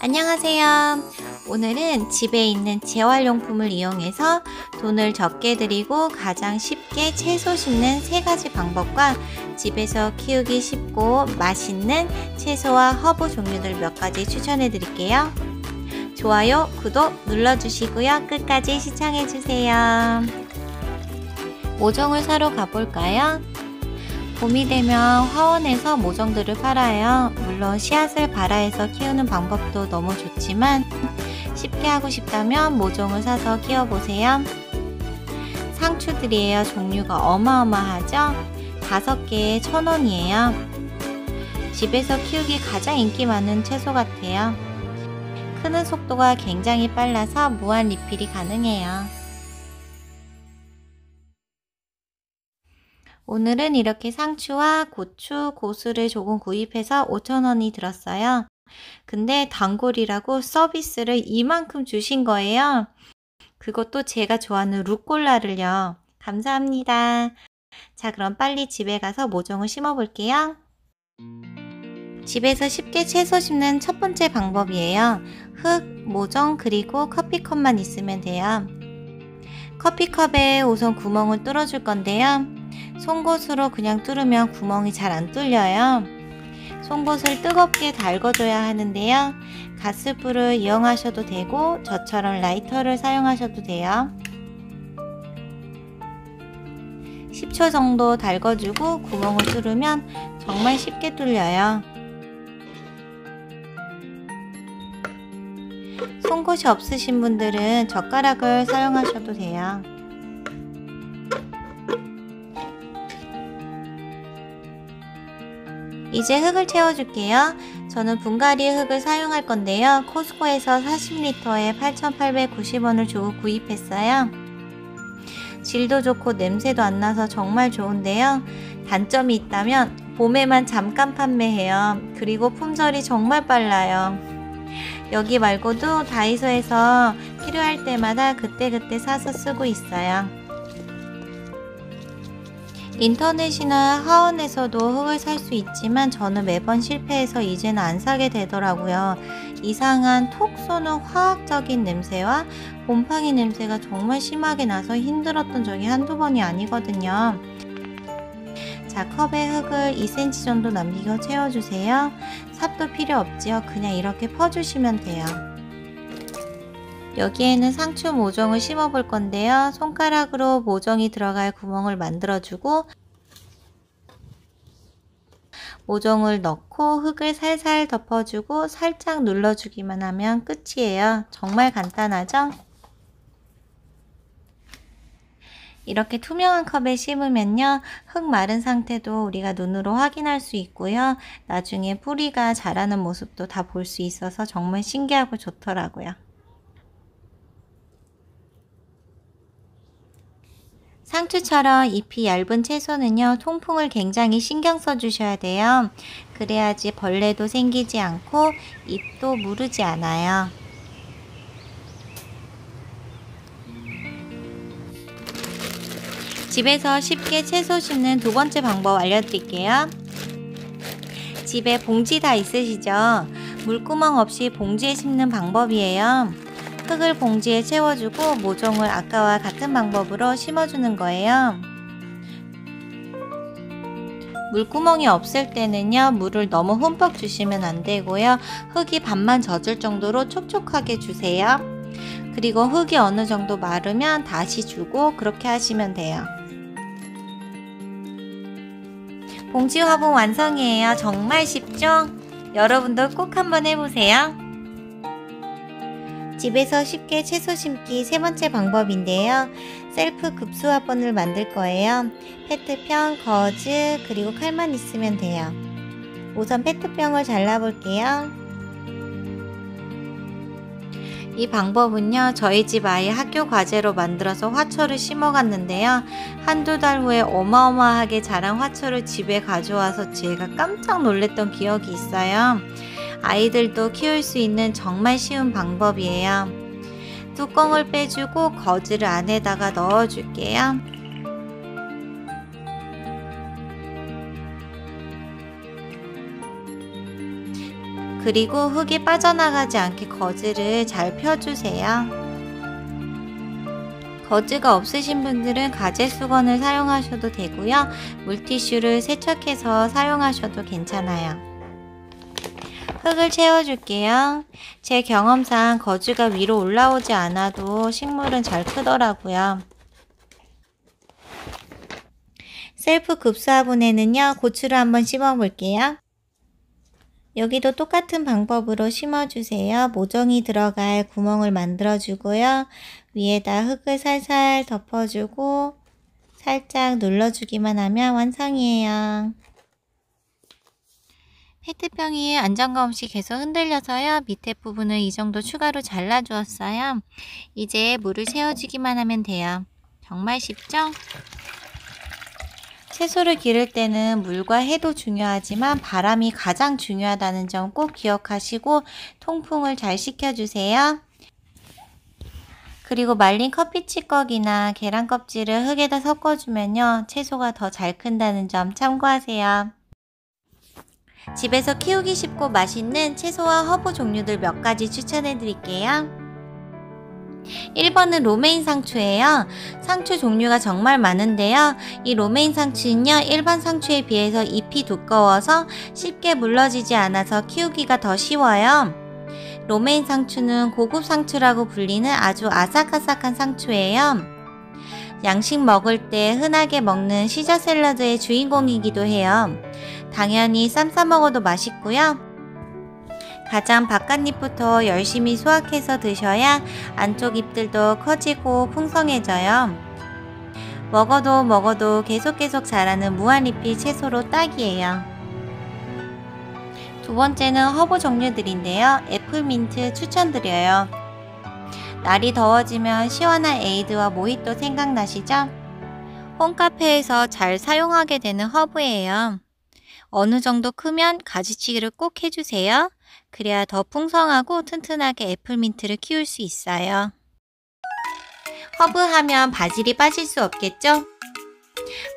안녕하세요. 오늘은 집에 있는 재활용품을 이용해서 돈을 적게 들이고 가장 쉽게 채소 심는 3가지 방법과 집에서 키우기 쉽고 맛있는 채소와 허브 종류들 몇 가지 추천해 드릴게요. 좋아요, 구독 눌러주시고요. 끝까지 시청해주세요. 모종을 사러 가볼까요? 봄이 되면 화원에서 모종들을 팔아요. 물론 씨앗을 발아해서 키우는 방법도 너무 좋지만 쉽게 하고 싶다면 모종을 사서 키워보세요. 상추들이에요. 종류가 어마어마하죠? 5개에 1,000원이에요. 집에서 키우기 가장 인기 많은 채소 같아요. 크는 속도가 굉장히 빨라서 무한 리필이 가능해요. 오늘은 이렇게 상추와 고추, 고수를 조금 구입해서 5,000원이 들었어요. 근데 단골이라고 서비스를 이만큼 주신 거예요. 그것도 제가 좋아하는 루꼴라를요. 감사합니다. 자, 그럼 빨리 집에 가서 모종을 심어 볼게요. 집에서 쉽게 채소 심는 첫 번째 방법이에요. 흙, 모종, 그리고 커피컵만 있으면 돼요. 커피컵에 우선 구멍을 뚫어줄 건데요. 송곳으로 그냥 뚫으면 구멍이 잘 안 뚫려요. 송곳을 뜨겁게 달궈줘야 하는데요. 가스불을 이용하셔도 되고 저처럼 라이터를 사용하셔도 돼요. 10초 정도 달궈주고 구멍을 뚫으면 정말 쉽게 뚫려요. 송곳이 없으신 분들은 젓가락을 사용하셔도 돼요. 이제 흙을 채워줄게요. 저는 분갈이 흙을 사용할 건데요. 코스코에서 40리터에 8,890원을 주고 구입했어요. 질도 좋고 냄새도 안 나서 정말 좋은데요. 단점이 있다면 봄에만 잠깐 판매해요. 그리고 품절이 정말 빨라요. 여기 말고도 다이소에서 필요할 때마다 그때그때 사서 쓰고 있어요. 인터넷이나 하원에서도 흙을 살 수 있지만 저는 매번 실패해서 이제는 안 사게 되더라고요. 이상한 톡 쏘는 화학적인 냄새와 곰팡이 냄새가 정말 심하게 나서 힘들었던 적이 한두 번이 아니거든요. 자, 컵에 흙을 2cm 정도 남기고 채워주세요. 삽도 필요 없지요. 그냥 이렇게 퍼주시면 돼요. 여기에는 상추 모종을 심어 볼 건데요. 손가락으로 모종이 들어갈 구멍을 만들어주고 모종을 넣고 흙을 살살 덮어주고 살짝 눌러주기만 하면 끝이에요. 정말 간단하죠? 이렇게 투명한 컵에 심으면요. 흙 마른 상태도 우리가 눈으로 확인할 수 있고요. 나중에 뿌리가 자라는 모습도 다 볼 수 있어서 정말 신기하고 좋더라고요. 상추처럼 잎이 얇은 채소는요, 통풍을 굉장히 신경 써 주셔야 돼요. 그래야지 벌레도 생기지 않고 잎도 무르지 않아요. 집에서 쉽게 채소 심는 두 번째 방법 알려드릴게요. 집에 봉지 다 있으시죠? 물구멍 없이 봉지에 심는 방법이에요. 흙을 봉지에 채워주고 모종을 아까와 같은 방법으로 심어주는 거예요. 물구멍이 없을 때는요, 물을 너무 흠뻑 주시면 안 되고요. 흙이 반만 젖을 정도로 촉촉하게 주세요. 그리고 흙이 어느 정도 마르면 다시 주고 그렇게 하시면 돼요. 봉지 화분 완성이에요. 정말 쉽죠? 여러분도 꼭 한번 해보세요. 집에서 쉽게 채소 심기 세 번째 방법인데요. 셀프 급수 화분을 만들 거예요. 페트병, 거즈, 그리고 칼만 있으면 돼요. 우선 페트병을 잘라볼게요. 이 방법은요, 저희 집 아이 학교 과제로 만들어서 화초를 심어갔는데요. 한두 달 후에 어마어마하게 자란 화초를 집에 가져와서 제가 깜짝 놀랐던 기억이 있어요. 아이들도 키울 수 있는 정말 쉬운 방법이에요. 뚜껑을 빼주고 거즈를 안에다가 넣어줄게요. 그리고 흙이 빠져나가지 않게 거즈를 잘 펴주세요. 거즈가 없으신 분들은 가젤 수건을 사용하셔도 되고요. 물티슈를 세척해서 사용하셔도 괜찮아요. 흙을 채워줄게요. 제 경험상 거즈가 위로 올라오지 않아도 식물은 잘 크더라고요. 셀프 급수화분에는요, 고추를 한번 심어 볼게요. 여기도 똑같은 방법으로 심어주세요. 모종이 들어갈 구멍을 만들어주고요. 위에다 흙을 살살 덮어주고 살짝 눌러주기만 하면 완성이에요. 페트병이 안정감 없이 계속 흔들려서요. 밑에 부분을 이 정도 추가로 잘라주었어요. 이제 물을 채워주기만 하면 돼요. 정말 쉽죠? 채소를 기를 때는 물과 해도 중요하지만 바람이 가장 중요하다는 점 꼭 기억하시고 통풍을 잘 시켜주세요. 그리고 말린 커피 찌꺼기나 계란 껍질을 흙에다 섞어주면요. 채소가 더 잘 큰다는 점 참고하세요. 집에서 키우기 쉽고 맛있는 채소와 허브 종류들 몇 가지 추천해 드릴게요. 1번은 로메인 상추예요. 상추 종류가 정말 많은데요. 이 로메인 상추는요, 일반 상추에 비해서 잎이 두꺼워서 쉽게 물러지지 않아서 키우기가 더 쉬워요. 로메인 상추는 고급 상추라고 불리는 아주 아삭아삭한 상추예요. 양식 먹을 때 흔하게 먹는 시저 샐러드의 주인공이기도 해요. 당연히 쌈 싸 먹어도 맛있고요. 가장 바깥잎부터 열심히 수확해서 드셔야 안쪽 잎들도 커지고 풍성해져요. 먹어도 계속 자라는 무한리필 채소로 딱이에요. 두 번째는 허브 종류들인데요. 애플민트 추천드려요. 날이 더워지면 시원한 에이드와 모히또 생각나시죠? 홈카페에서 잘 사용하게 되는 허브예요. 어느 정도 크면 가지치기를 꼭 해주세요. 그래야 더 풍성하고 튼튼하게 애플민트를 키울 수 있어요. 허브 하면 바질이 빠질 수 없겠죠?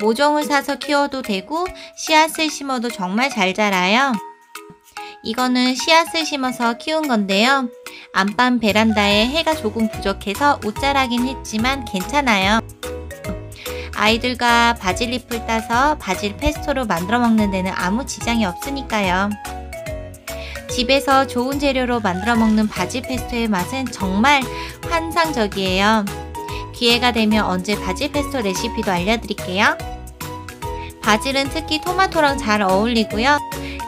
모종을 사서 키워도 되고 씨앗을 심어도 정말 잘 자라요. 이거는 씨앗을 심어서 키운 건데요. 안방 베란다에 해가 조금 부족해서 못 자라긴 했지만 괜찮아요. 아이들과 바질잎을 따서 바질 페스토로 만들어 먹는 데는 아무 지장이 없으니까요. 집에서 좋은 재료로 만들어 먹는 바질 페스토의 맛은 정말 환상적이에요. 기회가 되면 언제 바질 페스토 레시피도 알려드릴게요. 바질은 특히 토마토랑 잘 어울리고요.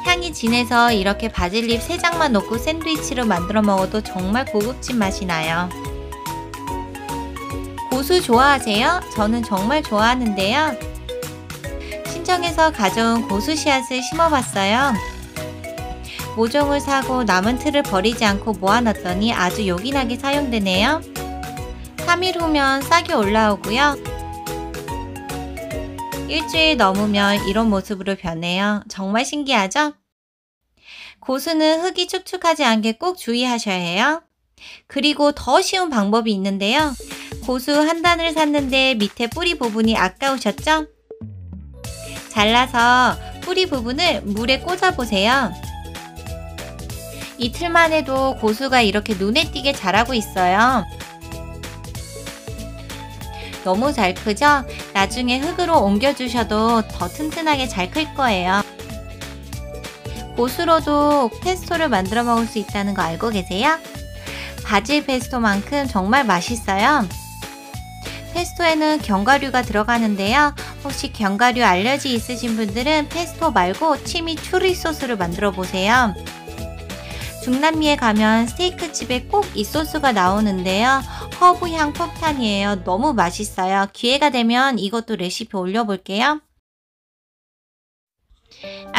향이 진해서 이렇게 바질잎 3장만 넣고 샌드위치로 만들어 먹어도 정말 고급진 맛이 나요. 고수 좋아하세요? 저는 정말 좋아하는데요. 신청해서 가져온 고수 씨앗을 심어봤어요. 모종을 사고 남은 틀을 버리지 않고 모아놨더니 아주 요긴하게 사용되네요. 3일 후면 싹이 올라오고요. 일주일 넘으면 이런 모습으로 변해요. 정말 신기하죠? 고수는 흙이 축축하지 않게 꼭 주의하셔야 해요. 그리고 더 쉬운 방법이 있는데요. 고수 한 단을 샀는데 밑에 뿌리 부분이 아까우셨죠? 잘라서 뿌리 부분을 물에 꽂아 보세요. 이틀만 해도 고수가 이렇게 눈에 띄게 자라고 있어요. 너무 잘 크죠? 나중에 흙으로 옮겨주셔도 더 튼튼하게 잘 클 거예요. 고수로도 페스토를 만들어 먹을 수 있다는 거 알고 계세요? 바질 페스토만큼 정말 맛있어요. 페스토에는 견과류가 들어가는데요. 혹시 견과류 알러지 있으신 분들은 페스토 말고 치미 추리 소스를 만들어 보세요. 중남미에 가면 스테이크 집에 꼭 이 소스가 나오는데요. 허브 향 폭탄이에요. 너무 맛있어요. 기회가 되면 이것도 레시피 올려볼게요.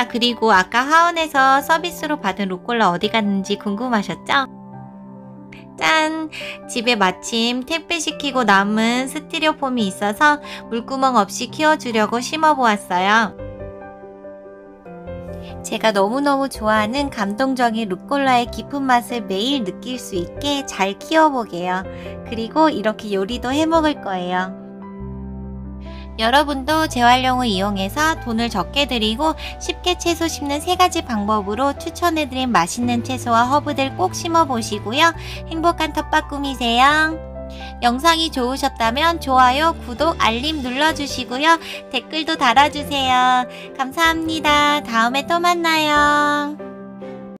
그리고 아까 하원에서 서비스로 받은 루꼴라 어디 갔는지 궁금하셨죠? 짠! 집에 마침 택배 시키고 남은 스티로폼이 있어서 물구멍 없이 키워주려고 심어보았어요. 제가 너무너무 좋아하는 감동적인 루꼴라의 깊은 맛을 매일 느낄 수 있게 잘 키워보게요. 그리고 이렇게 요리도 해먹을 거예요. 여러분도 재활용을 이용해서 돈을 적게 들이고 쉽게 채소 심는 3가지 방법으로 추천해드린 맛있는 채소와 허브들 꼭 심어보시고요. 행복한 텃밭 꾸미세요. 영상이 좋으셨다면 좋아요, 구독, 알림 눌러주시고요. 댓글도 달아주세요. 감사합니다. 다음에 또 만나요.